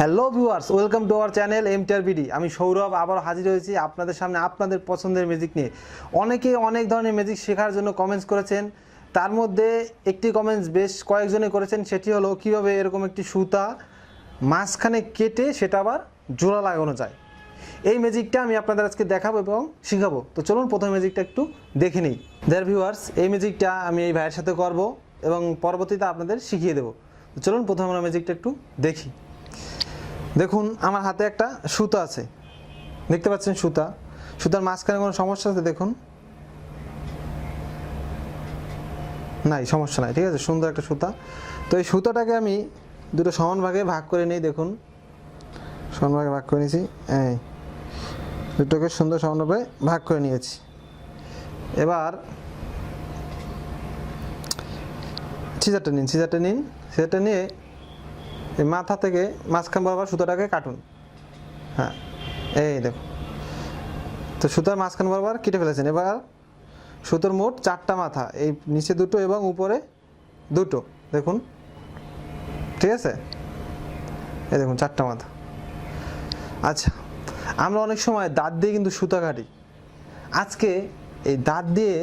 Hello viewers, welcome to our channel MTR BD. আমি সৌরভ আবার হাজির হয়েছি আপনাদের সামনে আপনাদের পছন্দের ম্যাজিক নিয়ে। অনেকে অনেক ধরনের ম্যাজিক শেখার জন্য কমেন্টস করেছেন, তার মধ্যে একটি কমেন্টস বেশ কয়েকজনে করেছেন, সেটি হলো কীভাবে এরকম একটি সুতা মাঝখানে কেটে সেটা আবার জোড়া লাগানো যায়। এই ম্যাজিকটা আমি আপনাদের আজকে দেখাবো এবং শেখাবো। তো চলুন প্রথম ম্যাজিকটা একটু দেখে নিই। দেয়ার ভিউয়ার্স, এই ম্যাজিকটা আমি এই ভাইয়ের সাথে করব এবং পরবর্তীতে আপনাদের শিখিয়ে দেবো। তো চলুন প্রথমে আমরা ম্যাজিকটা একটু দেখি। দেখুন, আমার হাতে একটা সুতা আছে, দেখতে পাচ্ছেন সুতার মাঝখানে কোনো সমস্যা আছে? দেখুন, নাই, সমস্যা নাই, ঠিক আছে, সুন্দর একটা সুতা। তো এই সুতাটাকে আমি দুটো সমান ভাগে ভাগ করে নিই। দেখুন, সমান ভাগে ভাগ করে নিয়েছি, এই দুটোকে সুন্দর সমানভাবে ভাগ করে নিয়েছি। এবার সিজারটা নিয়ে এই মাথা থেকে মাঝখান বরাবর সুতোটাকে কাটুন। হ্যাঁ, এই দেখুন, তো সুতার মাঝখান বরাবর কেটে ফেলেছেন। এবার সুতোর মোট 4টা মাথা, এই নিচে 2টো এবং উপরে 2টো, দেখুন, ঠিক আছে, এই দেখুন 4টা মাথা। আচ্ছা, আমরা অনেক সময় দাঁত দিয়ে কিন্তু সুতা কাটি। আজকে এই দাঁত দিয়ে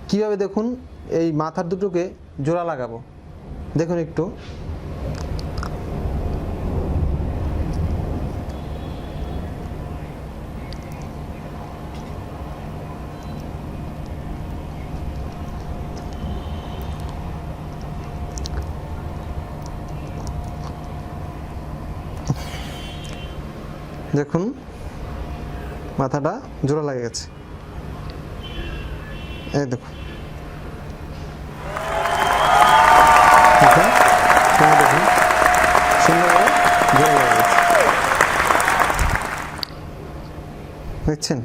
কীভাবে দেখুন এই মাথার দুটোকে জোড়া লাগাবো, দেখুন একটু। দেখুন, মাথাটা জোড়া লাগে গেছে, এই দেখুন, দেখুন সুন্দরভাবে জোড়া লাগে গেছে, দেখছেন?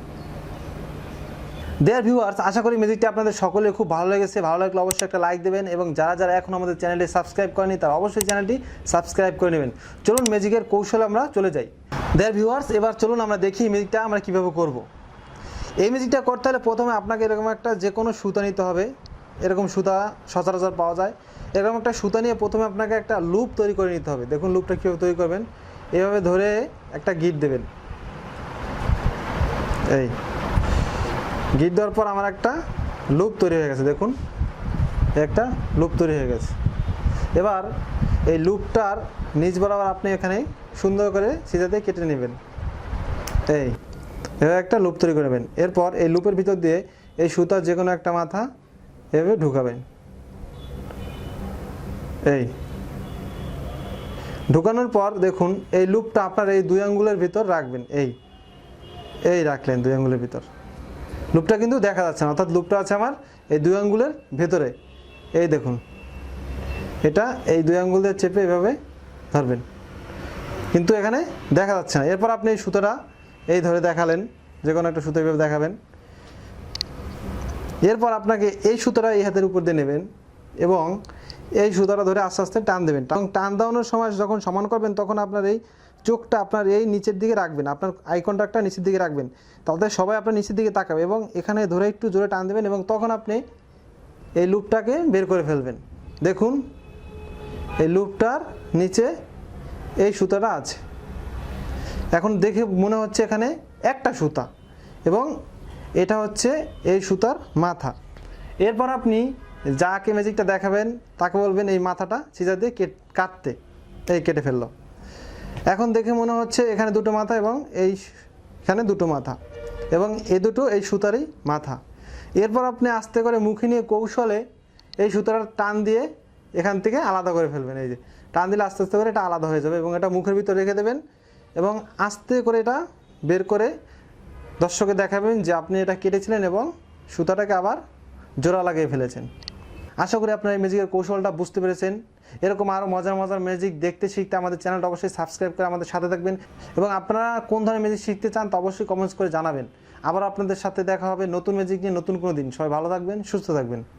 দেয়ার ভিউয়ার্স, আশা করি ম্যাজিকটা আপনাদের সকলে খুব ভালো লেগেছে। ভালো লাগলে অবশ্যই একটা লাইক দেবেন এবং যারা যারা এখন আমাদের চ্যানেলটি সাবস্ক্রাইব করেনি তারা অবশ্যই চ্যানেলটি সাবস্ক্রাইব করে নেবেন। চলুন ম্যাজিকের কৌশলে আমরা চলে যাই। দেয়ার ভিউয়ার্স, এবার চলুন আমরা দেখি ম্যাজিকটা আমরা কীভাবে করব। এই ম্যাজিকটা করতে হলে প্রথমে আপনাকে এরকম একটা যে কোনো সুতা নিতে হবে। এরকম সুতা সচরাচর পাওয়া যায়। এরকম একটা সুতা নিয়ে প্রথমে আপনাকে একটা লুপ তৈরি করে নিতে হবে। দেখুন লুপটা কীভাবে তৈরি করবেন, এভাবে ধরে একটা গিট দেবেন। এই গিট দেওয়ার পর আমার একটা লুপ তৈরি হয়ে গেছে, দেখুন একটা লুপ তৈরি হয়ে গেছে। এবার এই লুপটার নিচ বরাবর আপনি এখানে সুন্দর করে সিজাতে কেটে নেবেন। এই এভাবে একটা লুপ তৈরি করে নেবেন। এরপর এই লুপের ভিতর দিয়ে এই সুতার যে কোনো একটা মাথা এভাবে ঢুকাবেন। এই ঢুকানোর পর দেখুন এই লুপটা আপনার এই 2 আঙ্গুলের ভিতর রাখবেন। এই রাখলেন 2 আঙ্গুলের ভিতর। লুপটা কিন্তু দেখা যাচ্ছে না, অর্থাৎ লুপটা আছে আমার এই 2 আঙ্গুলের ভেতরে। এই দেখুন, এটা এই 2 আঙ্গুল দিয়ে চেপে এভাবে ধরবেন, কিন্তু এখানে দেখা যাচ্ছে না। এরপর আপনি এই সুতোটা এই ধরে দেখালেন, যে কোনো একটা সুতো এভাবে দেখাবেন। এরপর আপনাকে এই সুতোটা এই হাতের উপর দিয়ে নেবেন এবং এই সুতোটা ধরে আস্তে আস্তে টান দেবেন। টান দেওয়ানোর সময় যখন সমান করবেন তখন আপনার এই চোখটা আপনার এই নিচের দিকে রাখবেন, আপনার আই কন্টাক্টটা নিচের দিকে রাখবেন, তাতে সবাই আপনার নিচের দিকে তাকাবে এবং এখানে ধরে একটু জোরে টান দেবেন এবং তখন আপনি এই লুপটাকে বের করে ফেলবেন। দেখুন এই লুপটার নিচে এই সুতাটা আছে। এখন দেখে মনে হচ্ছে এখানে একটা সুতা এবং এটা হচ্ছে এই সুতার মাথা। এরপর আপনি যাকে ম্যাজিকটা দেখাবেন তাকে বলবেন এই মাথাটা সিজার দিয়ে কাটতে। এই কেটে ফেললো। এখন দেখে মনে হচ্ছে এখানে 2টো মাথা এবং এইখানে 2টো মাথা এবং এই দুটো এই সুতারই মাথা। এরপর আপনি আস্তে করে মুখে নিয়ে কৌশলে এই সুতাটা টান দিয়ে এখান থেকে আলাদা করে ফেলবেন। এই যে টান দিলে আস্তে আস্তে করে এটা আলাদা হয়ে যাবে এবং এটা মুখের ভিতরে রেখে দেবেন এবং আস্তে করে এটা বের করে দর্শককে দেখাবেন যে আপনি এটা কেটেছিলেন এবং সুতাটাকে আবার জোড়া লাগিয়ে ফেলেছেন। আশা করি আপনারা এই ম্যাজিকের কৌশলটা বুঝতে পেরেছেন। এরকম আরও মজার মজার ম্যাজিক দেখতে শিখতে আমাদের চ্যানেলটা অবশ্যই সাবস্ক্রাইব করে আমাদের সাথে থাকবেন এবং আপনারা কোন ধরনের ম্যাজিক শিখতে চান তা অবশ্যই কমেন্টস করে জানাবেন। আবার আপনাদের সাথে দেখা হবে নতুন ম্যাজিক নিয়ে নতুন কোনো দিন। সবাই ভালো থাকবেন, সুস্থ থাকবেন।